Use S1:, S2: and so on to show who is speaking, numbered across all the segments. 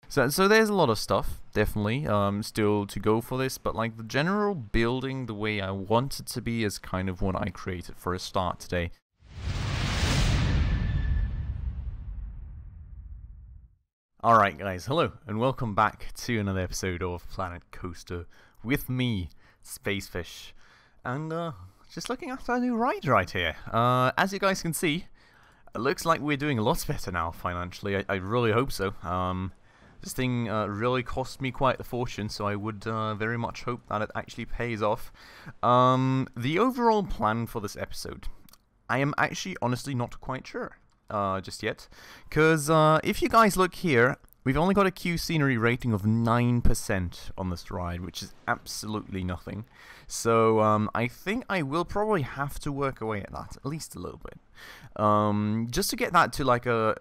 S1: So there's a lot of stuff, definitely, still to go for this, but like the general building the way I want it to be is kind of what I created for a start today. Alright guys, hello, and welcome back to another episode of Planet Coaster with me, Spacefish, and just looking at our new ride right here. As you guys can see, it looks like we're doing a lot better now financially. I really hope so. This thing really cost me quite a fortune, so I would very much hope that it actually pays off. The overall plan for this episode, I am actually honestly not quite sure just yet. Because if you guys look here, we've only got a Q scenery rating of 9% on this ride, which is absolutely nothing. So I think I will probably have to work away at that, at least a little bit. Just to get that to like a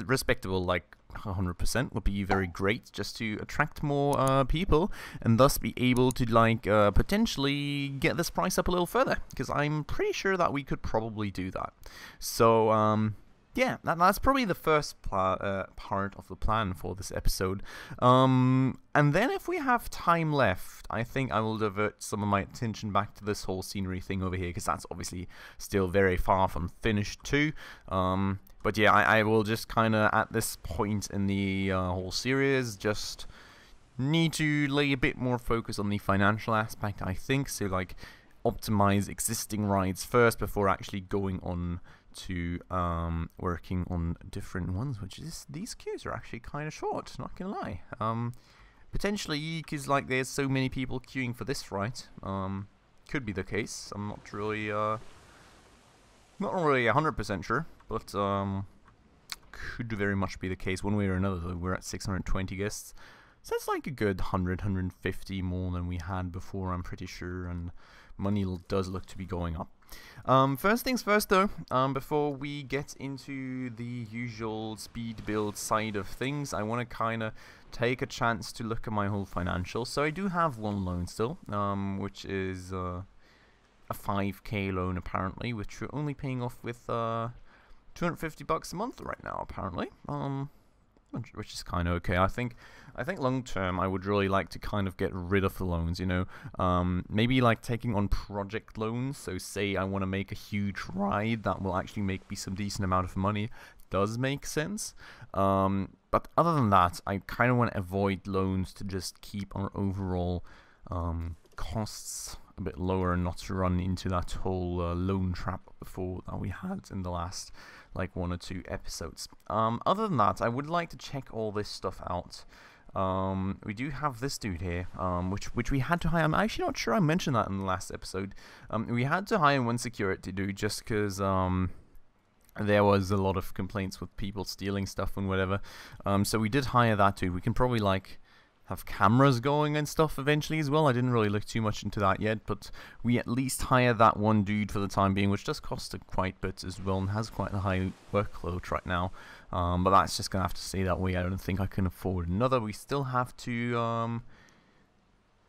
S1: respectable, like 100% would be very great, just to attract more people and thus be able to like potentially get this price up a little further, because I'm pretty sure that we could probably do that. So yeah, that's probably the first part of the plan for this episode. And then if we have time left, I think I will divert some of my attention back to this whole scenery thing over here, because that's obviously still very far from finished too. But yeah, I will just kind of, at this point in the whole series, just need to lay a bit more focus on the financial aspect, I think. So, like, optimize existing rides first before actually going on to working on different ones, which is, these queues are actually kind of short, not gonna lie. Potentially, because, like, there's so many people queuing for this ride, could be the case. I'm not really 100% sure, but could very much be the case one way or another. Though we're at 620 guests, so that's like a good 150 more than we had before, I'm pretty sure, and money does look to be going up. First things first though, before we get into the usual speed build side of things, I want to kind of take a chance to look at my whole financials. So I do have one loan still, which is a 5k loan apparently, which we're only paying off with 250 bucks a month right now apparently, which is kind of okay. I think long term I would really like to kind of get rid of the loans, you know, maybe like taking on project loans. So say I want to make a huge ride that will actually make me some decent amount of money, does make sense. But other than that, I kind of want to avoid loans to just keep our overall costs a bit lower and not to run into that whole loan trap before that we had in the last like 1 or 2 episodes. Other than that, I would like to check all this stuff out. We do have this dude here, which we had to hire. I'm actually not sure I mentioned that in the last episode. We had to hire one security dude just because there was a lot of complaints with people stealing stuff and whatever. So we did hire that dude. We can probably like have cameras going and stuff eventually as well. I didn't really look too much into that yet, but we at least hired that one dude for the time being, which does cost quite a bit as well and has quite a high workload right now. But that's just gonna have to stay that way. I don't think I can afford another. We still have to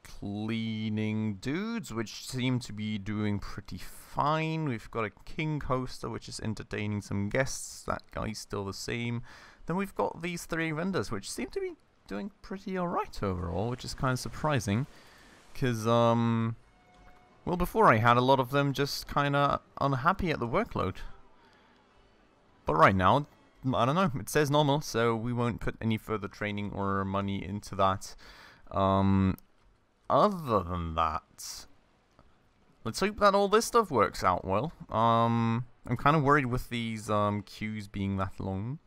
S1: cleaning dudes, which seem to be doing pretty fine. We've got a king coaster, which is entertaining some guests. That guy's still the same. Then we've got these 3 vendors, which seem to be doing pretty alright overall, which is kind of surprising, because well, before I had a lot of them just kind of unhappy at the workload, but right now, I don't know, it says normal, so we won't put any further training or money into that. Other than that, let's hope that all this stuff works out well. I'm kind of worried with these queues being that long,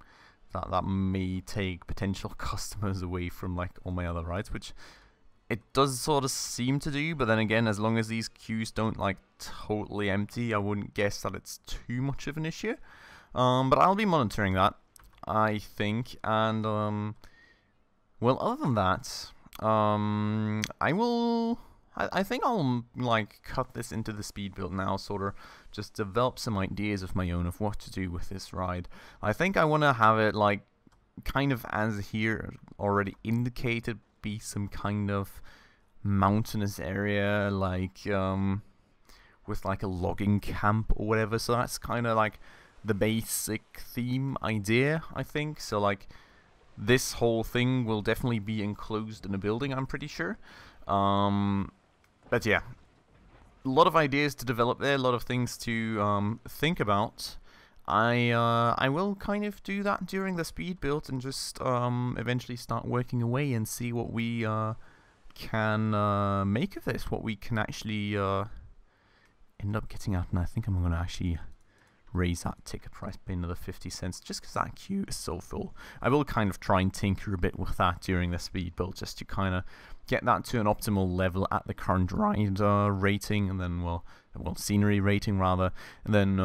S1: that may take potential customers away from like all my other rides, which it does sort of seem to do. But then again, as long as these queues don't like totally empty, I wouldn't guess that it's too much of an issue. But I'll be monitoring that, I think. And well, other than that, I think I'll like cut this into the speed build now, sort of just develop some ideas of my own of what to do with this ride. I think I want to have it like kind of, as here already indicated, be some kind of mountainous area, like with like a logging camp or whatever. So that's kind of like the basic theme idea, I think. So like this whole thing will definitely be enclosed in a building, I'm pretty sure. But yeah, a lot of ideas to develop there, a lot of things to think about. I will kind of do that during the speed build and just eventually start working away and see what we can make of this, what we can actually end up getting out. And I think I'm going to actually raise that ticket price by another 50 cents just because that queue is so full. I will kind of try and tinker a bit with that during the speed build just to kind of get that to an optimal level at the current ride rating, and then, well, scenery rating rather, and then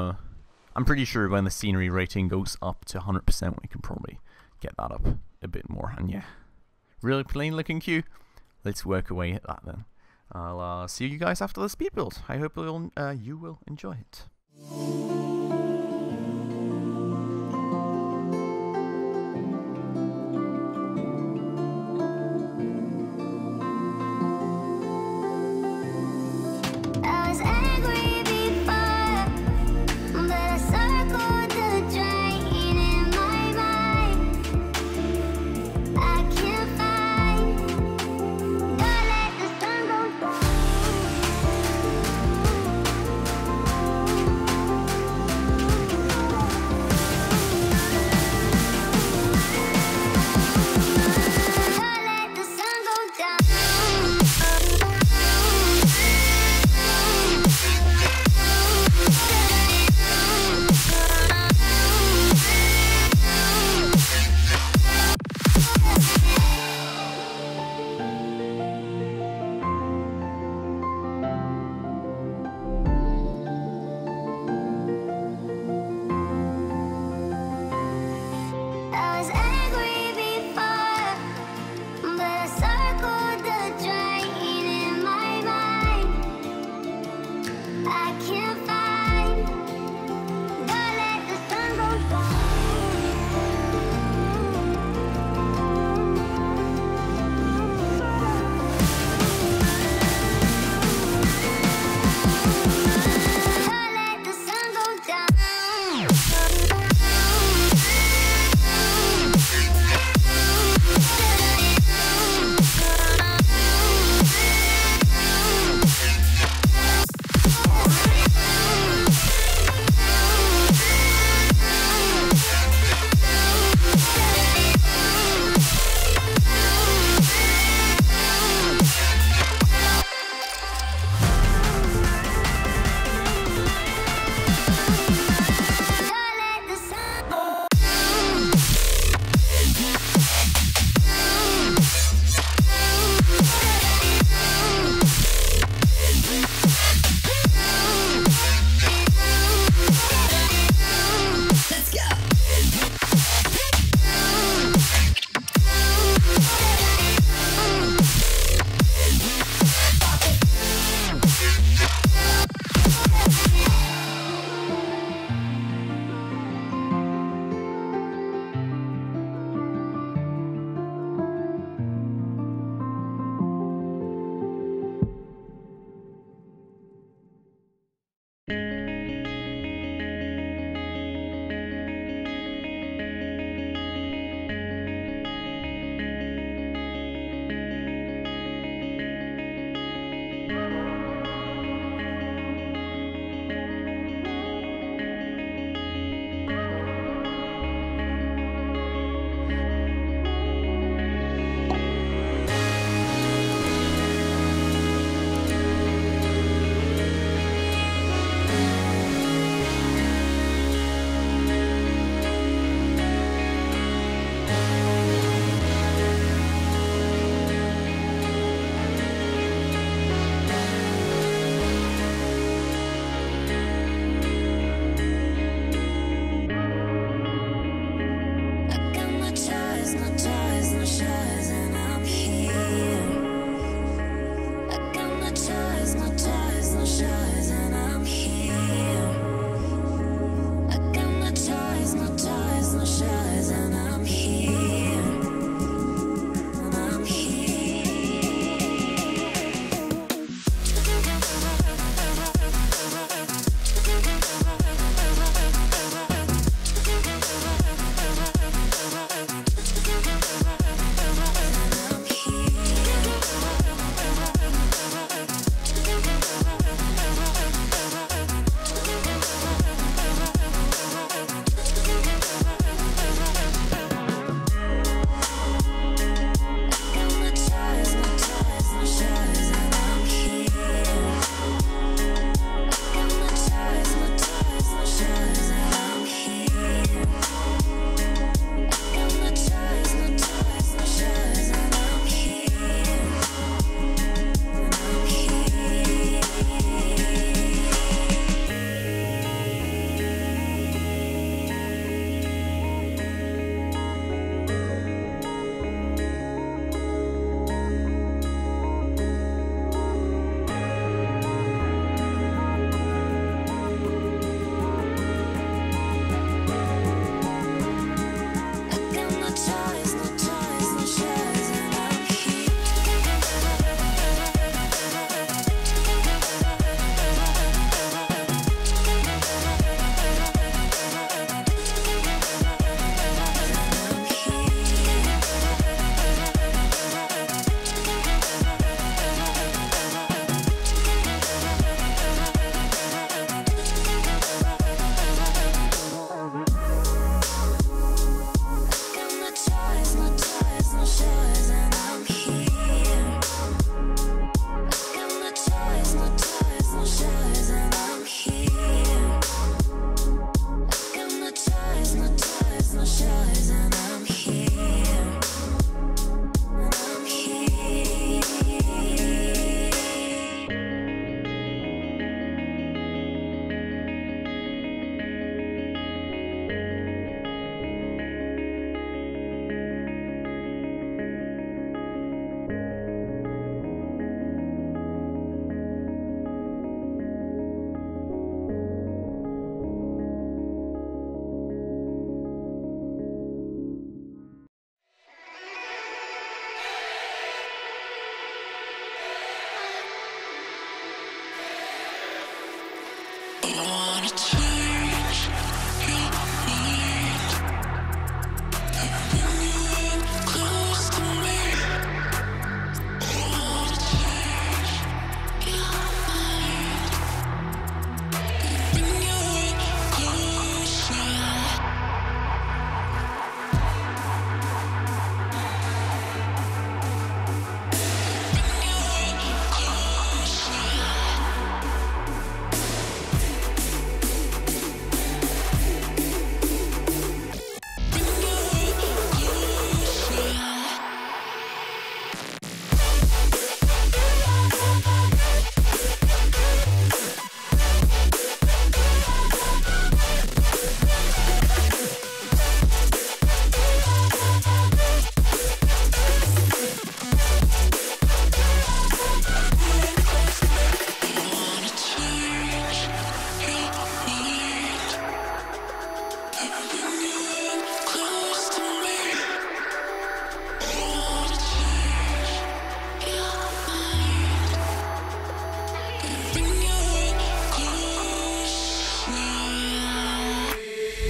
S1: I'm pretty sure when the scenery rating goes up to 100% we can probably get that up a bit more. And yeah, really plain looking queue. Let's work away at that then. I'll see you guys after the speed build. I hope you will enjoy it.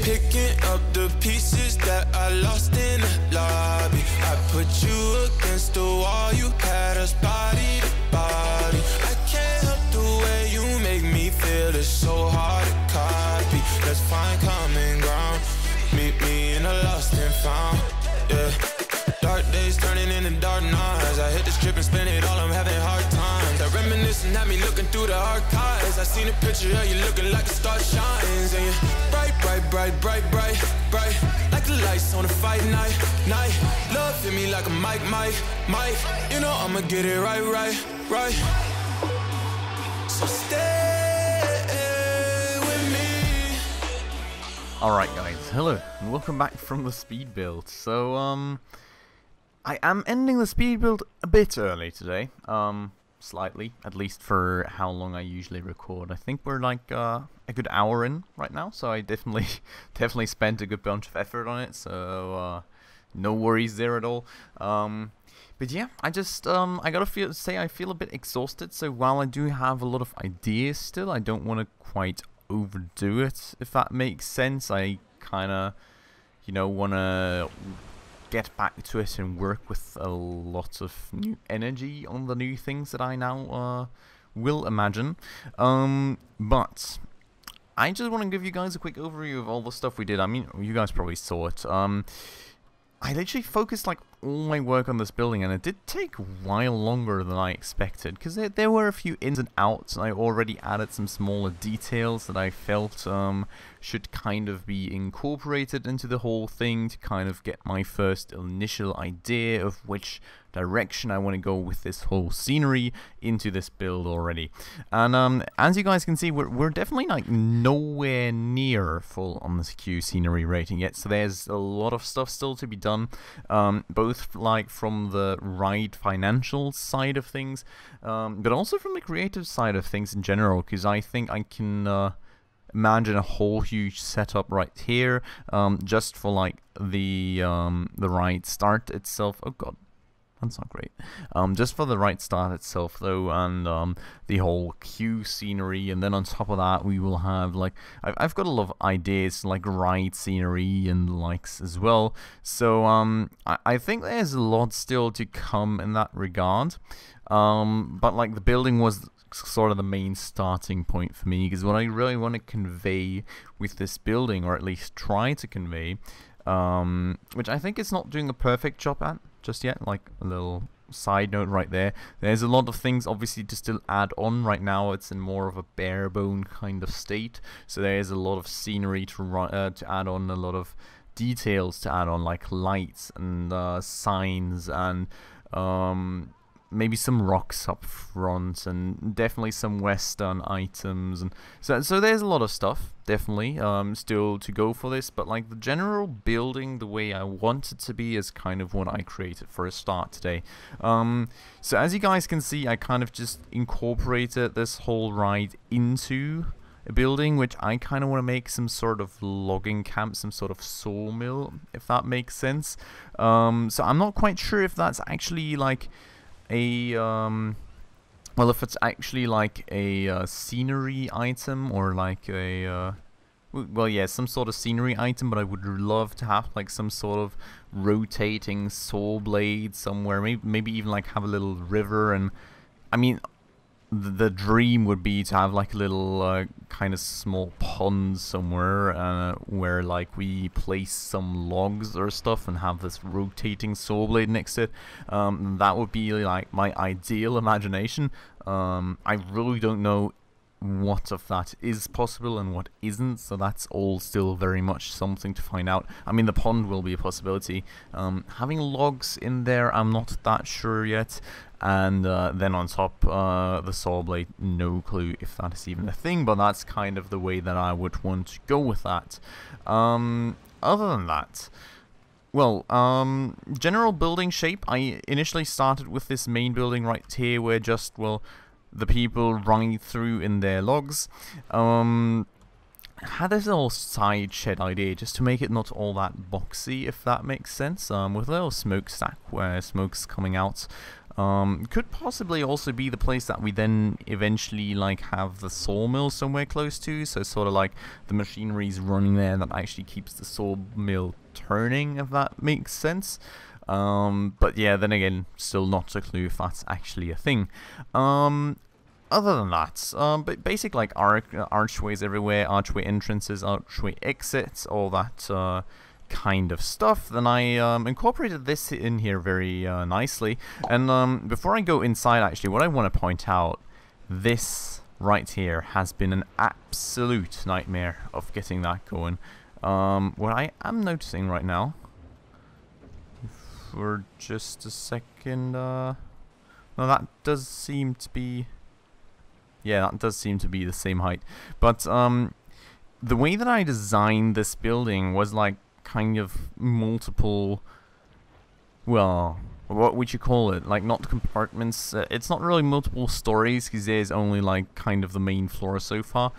S2: Picking up the pieces that I lost in the lobby. I put you against the wall, you had us body to body. I can't help the way you make me feel, it's so hard to copy. Let's find common ground, meet me in a lost and found, yeah. Dark days turning into dark nights. I hit the strip and spend it all, I'm having hard times. That reminiscing had me looking through the archives. I seen a picture of you looking like a star shines. And you're bright, bright, bright, bright, bright, bright, like the lights on a fight night, night. Love hit me like a mic, mic, mic. You know I'ma get it right, right, right. So stay with me.
S1: Alright guys, hello, and welcome back from the speed build. So, I am ending the speed build a bit early today, slightly, at least for how long I usually record. I think we're like a good hour in right now, so I definitely spent a good bunch of effort on it, so no worries there at all. But yeah, I gotta say I feel a bit exhausted, so while I do have a lot of ideas still, I don't want to quite overdo it, if that makes sense. I kinda, you know, wanna get back to it and work with a lot of new energy on the new things that I now will imagine. But I just want to give you guys a quick overview of all the stuff we did. I mean, you guys probably saw it. I literally focused like all my work on this building, and it did take a while longer than I expected, because there were a few ins and outs, and I already added some smaller details that I felt should kind of be incorporated into the whole thing to kind of get my first initial idea of which direction I want to go with this whole scenery into this build already. And as you guys can see, we're definitely like nowhere near full on this Q scenery rating yet, so there's a lot of stuff still to be done, both like from the ride financial side of things, but also from the creative side of things in general, because I think I can imagine a whole huge setup right here, just for like the ride start itself. Oh god, that's not great. Just for the right start itself though, and the whole queue scenery, and then on top of that we will have like I've got a lot of ideas like ride scenery and the likes as well. So I think there's a lot still to come in that regard. But like the building was sort of the main starting point for me, because what I really want to convey with this building, or at least try to convey, which I think it's not doing a perfect job at just yet, like a little side note right there, there's a lot of things obviously to still add on. Right now it's in more of a bare bone kind of state, so there's a lot of scenery to add on, a lot of details to add on, like lights and signs, and maybe some rocks up front, and definitely some western items, and so there's a lot of stuff definitely still to go for this. But like the general building, the way I want it to be, is kind of what I created for a start today. So as you guys can see, I kind of just incorporated this whole ride into a building, which I kind of want to make some sort of logging camp, some sort of sawmill, if that makes sense. So I'm not quite sure if that's actually like a well, if it's actually like a scenery item or like a well, yeah, some sort of scenery item, but I would love to have like some sort of rotating saw blade somewhere. Maybe even like have a little river. And I mean, the dream would be to have like a little kind of small pond somewhere where like we place some logs or stuff and have this rotating saw blade next to it. That would be like my ideal imagination. I really don't know what of that is possible and what isn't, so that's all still very much something to find out. I mean, the pond will be a possibility. Having logs in there, I'm not that sure yet. And then on top, the saw blade, no clue if that is even a thing, but that's kind of the way that I would want to go with that. Other than that, well, general building shape, I initially started with this main building right here where just, well, the people running through in their logs. Had this little side shed idea just to make it not all that boxy, if that makes sense, with a little smokestack where smoke's coming out. Could possibly also be the place that we then eventually like have the sawmill somewhere close to, so sort of like the machinery's running there that actually keeps the sawmill turning, if that makes sense. But yeah, then again, still not a clue if that's actually a thing. Other than that, but basic like archways everywhere, archway entrances, archway exits, all that kind of stuff. Then I incorporated this in here very nicely. And before I go inside, actually, what I want to point out, this right here has been an absolute nightmare of getting that going. What I am noticing right now, for just a second, no, that does seem to be, yeah, that does seem to be the same height. But the way that I designed this building was like kind of multiple, well, what would you call it, like not compartments, it's not really multiple stories because there's only like kind of the main floor so far,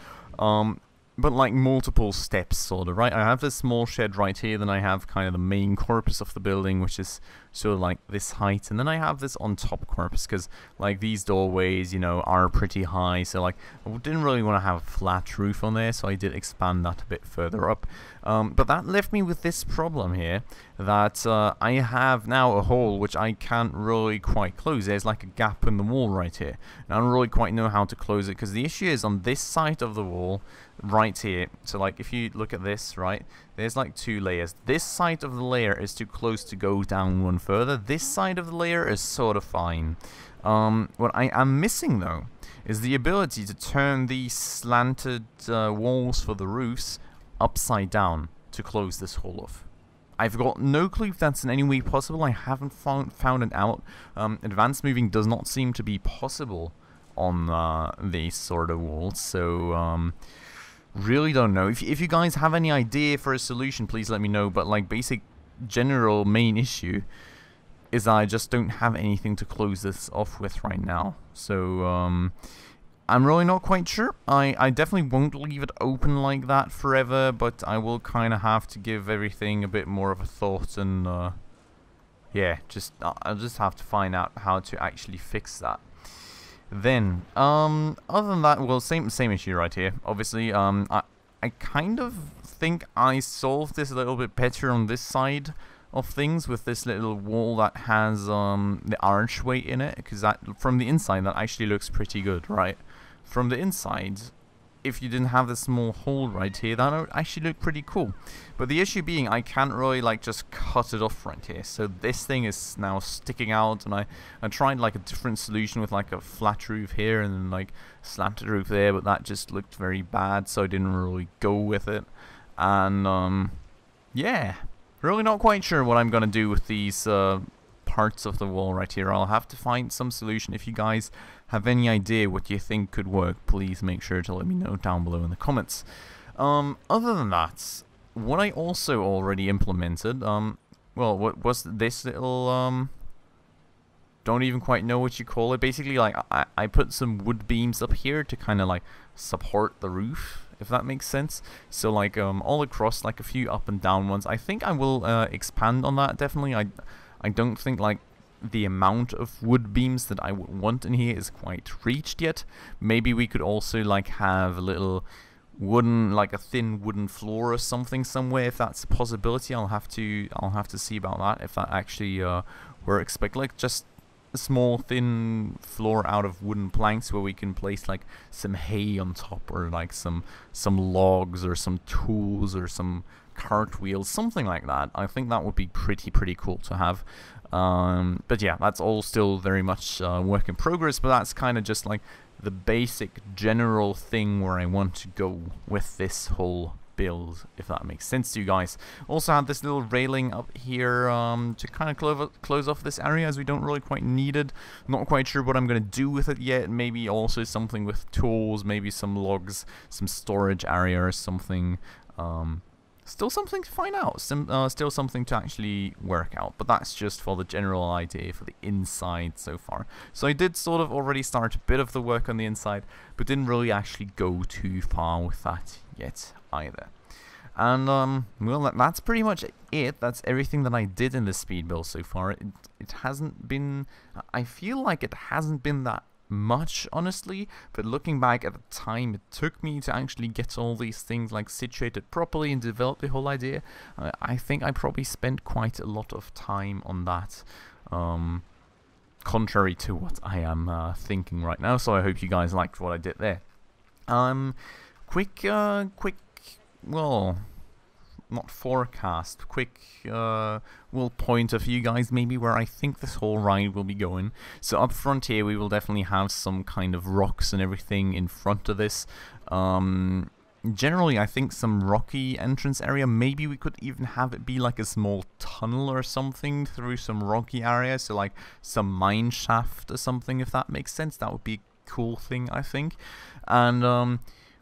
S1: but like multiple steps sort of, right? I have this small shed right here, then I have kind of the main corpus of the building, which is sort of like this height, and then I have this on top corpus because like these doorways, you know, are pretty high, so like I didn't really want to have a flat roof on there, so I did expand that a bit further up. But that left me with this problem here, that I have now a hole which I can't really quite close. There's like a gap in the wall right here, and I don't really quite know how to close it, because the issue is on this side of the wall right here. So like if you look at this, right, there's like two layers. This side of the layer is too close to go down one further. This side of the layer is sort of fine. What I am missing though is the ability to turn these slanted walls for the roofs upside down to close this hole off. I've got no clue if that's in any way possible. I haven't found it out. Advanced moving does not seem to be possible on these sort of walls, so really don't know. If you guys have any idea for a solution, please let me know. But like basic general main issue is I just don't have anything to close this off with right now. So I'm really not quite sure. I definitely won't leave it open like that forever, but I will kind of have to give everything a bit more of a thought, and yeah, I'll just have to find out how to actually fix that. Then, other than that, well, same issue right here. Obviously, I kind of think I solved this a little bit better on this side of things with this little wall that has the archway in it, because that from the inside that actually looks pretty good, right? From the inside, if you didn't have this small hole right here, that would actually look pretty cool. But the issue being, I can't really like just cut it off right here, so this thing is now sticking out, and I tried like a different solution with like a flat roof here and then like slanted roof there, but that just looked very bad, so I didn't really go with it. And yeah, really not quite sure what I'm gonna do with these parts of the wall right here. I'll have to find some solution. If you guys have any idea what you think could work, please make sure to let me know down below in the comments. Other than that, what I also already implemented, well, what was this little, don't even quite know what you call it. Basically, like, I put some wood beams up here to kind of like support the roof, if that makes sense. So like all across, like a few up and down ones. I think I will expand on that, definitely. I don't think like the amount of wood beams that I would want in here is quite reached yet. Maybe we could also like have a little wooden, like a thin wooden floor or something somewhere, if that's a possibility. I'll have to see about that, if that actually works. But like just a small thin floor out of wooden planks where we can place like some hay on top, or like some logs or some tools or some cartwheels, something like that. I think that would be pretty cool to have. But yeah, that's all still very much work in progress, but that's kind of just like the basic general thing where I want to go with this whole build, if that makes sense to you guys. Also had this little railing up here to kind of close off this area, as we don't really quite need it. I'm not quite sure what I'm going to do with it yet. Maybe also something with tools, maybe some logs, some storage area or something. Still something to find out, still something to actually work out, but that's just for the general idea for the inside so far. So I did sort of already start a bit of the work on the inside, but didn't really actually go too far with that yet either. And well, that's pretty much it. That's everything that I did in the speed build so far. It hasn't been, I feel like it hasn't been that much, honestly, but looking back at the time it took me to actually get all these things like situated properly and develop the whole idea, I think I probably spent quite a lot of time on that, contrary to what I am thinking right now. So I hope you guys liked what I did there. Quick, well, not forecast, quick will point of you guys maybe where I think this whole ride will be going. So up front here we will definitely have some kind of rocks and everything in front of this. Generally I think some rocky entrance area. Maybe we could even have it be like a small tunnel or something through some rocky area, so like some mine shaft or something, if that makes sense. That would be a cool thing, I think. And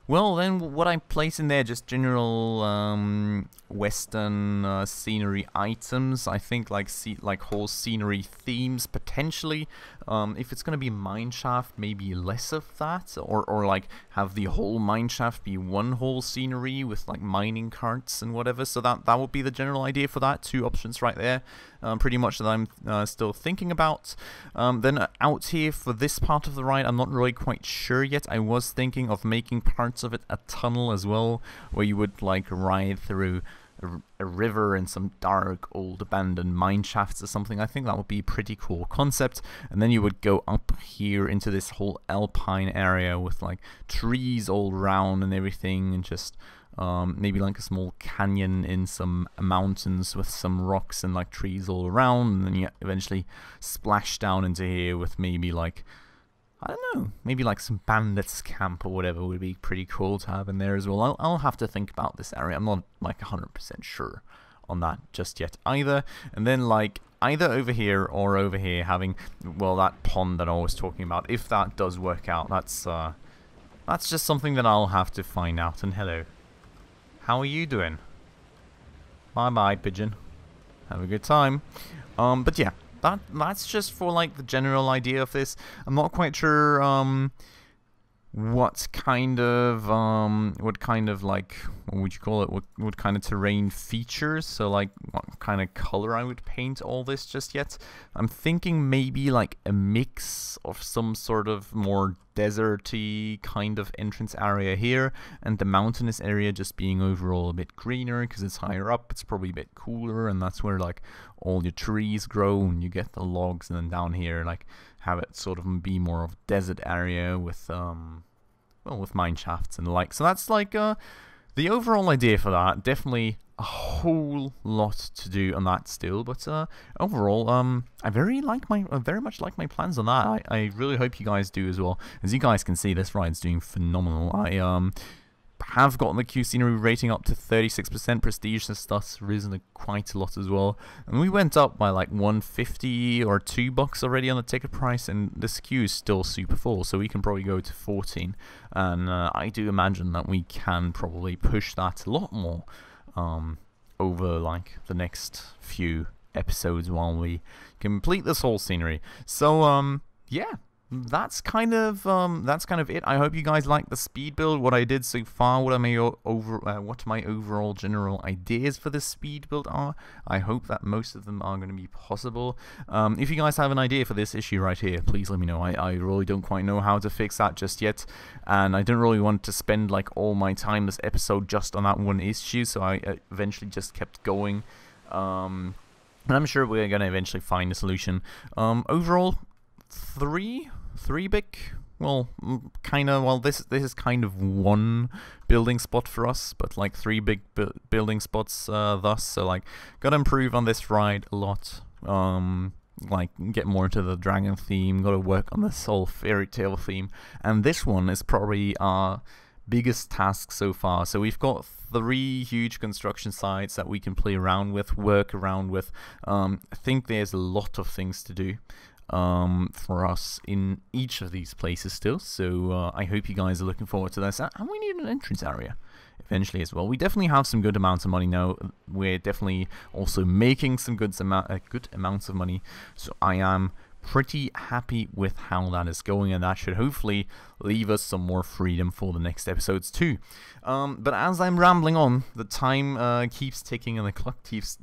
S1: well, then what I place in there, just general western scenery items. I think like whole scenery themes potentially. If it's gonna be mine shaft, maybe less of that, or like have the whole mine shaft be one whole scenery with like mining carts and whatever. So that would be the general idea for that. Two options right there, pretty much, that I'm still thinking about. Then out here for this part of the ride, I'm not really quite sure yet. I was thinking of making parts of it a tunnel as well, where you would like ride through a river and some dark old abandoned mine shafts or something. I think that would be a pretty cool concept. And then you would go up here into this whole Alpine area with like trees all around and everything, and just maybe like a small canyon in some mountains with some rocks and like trees all around, and then you eventually splash down into here with maybe like, I don't know, maybe like some bandits camp or whatever would be pretty cool to have in there as well. I'll have to think about this area. I'm not like 100% sure on that just yet either. And then like either over here or over here having, well, that pond that I was talking about, if that does work out, that's just something that I'll have to find out. And hello, how are you doing? Bye pigeon, have a good time. But yeah, that's just for like the general idea of this. I'm not quite sure what kind of like, what would you call it, what kind of terrain features, so like what kind of color I would paint all this just yet. I'm thinking maybe like a mix of some sort of more deserty kind of entrance area here, and the mountainous area just being overall a bit greener because it's higher up. It's probably a bit cooler, and that's where like all your trees grow and you get the logs. And then down here like have it sort of be more of a desert area with well, with mine shafts and the like. So that's like the overall idea for that. Definitely a whole lot to do on that still, but overall I very much like my plans on that. I really hope you guys do as well. As you guys can see, this ride's doing phenomenal. I have gotten the Q scenery rating up to 36% prestige, and that's risen quite a lot as well. And we went up by like $150 or $2 already on the ticket price, and this queue is still super full, so we can probably go to 14. And I do imagine that we can probably push that a lot more over like the next few episodes while we complete this whole scenery. So yeah, that's kind of it. I hope you guys like the speed build, what I did so far, what my overall general ideas for the speed build are. I hope that most of them are going to be possible. If you guys have an idea for this issue right here, please let me know. I really don't quite know how to fix that just yet, and I don't really want to spend like all my time this episode just on that one issue, so I eventually just kept going. And I'm sure we're going to eventually find a solution. Overall, three big, well, this is kind of one building spot for us, but like three big building spots thus, so like gotta improve on this ride a lot, like get more into the dragon theme, gotta work on this whole fairy tale theme, and this one is probably our biggest task so far. So we've got 3 huge construction sites that we can play around with, work around with. I think there's a lot of things to do for us in each of these places still, so I hope you guys are looking forward to this. And we need an entrance area eventually as well. We definitely have some good amounts of money now. We're definitely also making some good amounts of money, so I am pretty happy with how that is going, and that should hopefully leave us some more freedom for the next episodes too. But as I'm rambling on, the time keeps ticking and the clock keeps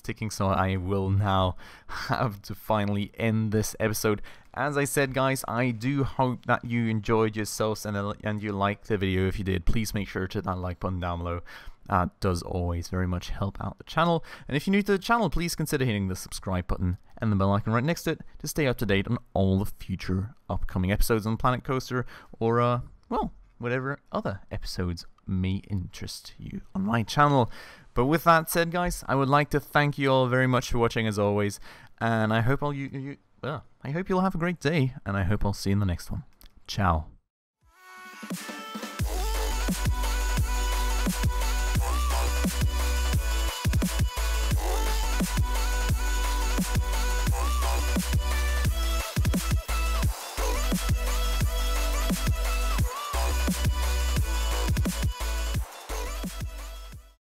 S1: ticking, so I will now have to finally end this episode. As I said, guys, I do hope that you enjoyed yourselves and you liked the video. If you did, please make sure to hit that like button down below. That does always very much help out the channel. And if you're new to the channel, please consider hitting the subscribe button and the bell icon right next to it to stay up to date on all the future upcoming episodes on Planet Coaster, or well, whatever other episodes may interest you on my channel. But with that said, guys, I would like to thank you all very much for watching as always, and I hope you'll have a great day, and I hope I'll see you in the next one. Ciao.